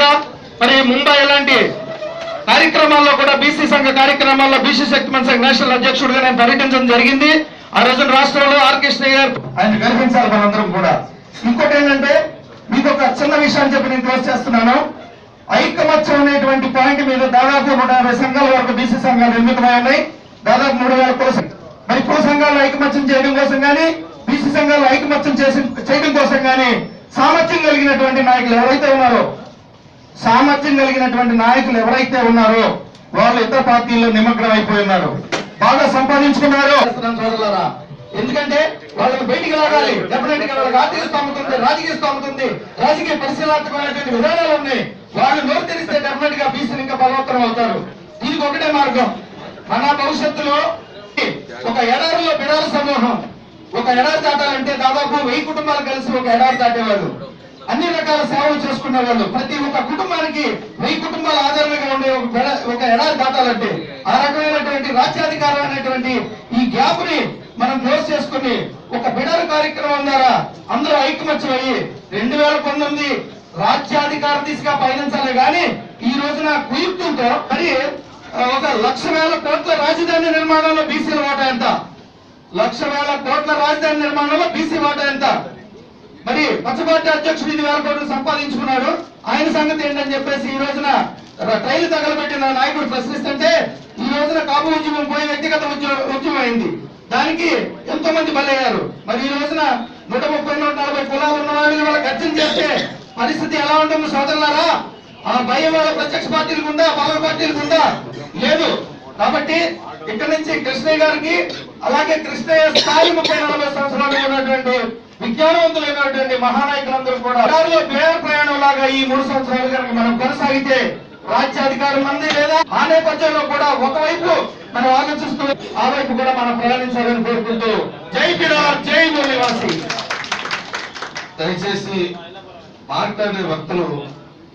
అలాగా మరి ముంబై లాంటి కార్యక్రమాల్లో కూడా బీసీ సంఘ కార్యక్రమాల్లో బీసీ శక్తిమంత సంఘ నేషనల్ అధ్యక్షుడిగా నేను పర్యటించడం జరిగింది. ఆ రోజున రాష్ట్రంలో ఆర్ కృష్ణ గారు ఆయన కనిపించాలి మనందరం కూడా. ఇంకోటి ఏంటంటే మీకు ఒక చిన్న విషయాన్ని చెప్పి నేను క్లోజ్ చేస్తున్నాను. ఐకమత్యం అనేటువంటి పాయింట్ మీద దాదాపు 150 సంఘాల వరకు బీసీ సంఘాలు నిర్మితమై ఉన్నాయి. దాదాపు 3000 కుల మరి కుల సంఘాలు ఐకమత్యం చేయడం కోసం కానీ బీసీ సంఘాలు ఐకమత్యం చేయడం కోసం కానీ సామర్థ్యం కలిగినటువంటి నాయకులు ఎవరైతే ఉన్నారో వాళ్ళు ఇతర పార్టీల్లో నిమగ్నం అయిపోయి ఉన్నారు, బాగా సంపాదించుకున్నారు సోదరులారా. ఎందుకంటే వాళ్ళని బయటికి లాగాలి. డెఫినెట్ గా వాళ్ళకి ఆర్థిక స్థోమత ఉంది, రాజకీయ స్థోమత ఉంది, రాజకీయ పరిశీలనాత్మకమైనటువంటి విధానాలు ఉన్నాయి. వాళ్ళు నోరు తెరిస్తే డెఫినెట్ గా బీసీలు ఇంకా బలవత్తరం అవుతారు. దీనికి ఒకటే మార్గం, మన భవిష్యత్తులో ఒక ఎడారిలో బిడాల సమూహం ఒక ఎడారి దాటాలంటే దాదాపు 1000 కుటుంబాలు కలిసి ఒక ఎడారి దాటేవాళ్ళు, అన్ని రకాల సేవలు చేసుకునే వాళ్ళు. ప్రతి ఒక్క కుటుంబానికి 1000 కుటుంబాల ఆధారంగా ఉండే ఒక ఎడారి దాటాలంటే ఆ రకమైనటువంటి రాజ్యాధికారం అనేటువంటి ఈ గ్యాప్ ని మనం క్లోజ్ చేసుకుని ఒక బిడారు కార్యక్రమం ద్వారా అందరూ ఐకమత్యం అయ్యి 2019 రాజ్యాధికార దిశగా పయనించాలి. కానీ ఈ రోజున కుయుక్తులతో మరి 1,00,000 కోట్ల రాజధాని నిర్మాణంలో బీసీల వాటా ఎంత, 1,00,000 కోట్ల రాజధాని నిర్మాణంలో బీసీ వాటా ఎంత? మరి పచ్చపార్టీ అధ్యక్షుడు 1,000 కోట్లు సంపాదించుకున్నాడు, ఆయన సంగతి ఏంటని చెప్పేసి ఈ రోజున ట్రైలు తగలబెట్టిన నాయకుడు ప్రశ్నిస్తుంటే ఈ రోజున కాపు ఉద్యమం పోయి వ్యక్తిగత ఉద్యమం అయింది. దానికి ఎంతో మంది బలయ్యారు. మరి ఈ రోజున 130-140 కులాలు ఉన్న వాళ్ళని వాళ్ళ గర్జన చేస్తే పరిస్థితి ఎలా ఉంటుంది సోదరులారా? ఆ భయం వాళ్ళ ప్రత్యక్ష పార్టీలకు ఉందా, పాలక పార్టీలకు ఉందా? లేదు. కాబట్టి ఇక్కడ నుంచి కృష్ణయ్య గారికి అలాగే కృష్ణయ్య స్థాయి 30-40 సంవత్సరాలు ఉన్నటువంటి విజ్ఞానవంతులైనటువంటి మహానాయకులందరూ కూడా పేరు ప్రయాణం లాగా ఈ 3 సంవత్సరాలు కనుక మనం కొనసాగితే రాజ్యాధికారం మంది లేదా ఆ నేపథ్యంలో కూడా ఒకవైపు మనం ఆలోచిస్తూ ఆ వైపు కూడా మనం ప్రయాణించాలని కోరుకుంటూ జై బిడార్, జై మూలనివాసి. దయచేసి మాట్లాడే వక్తలు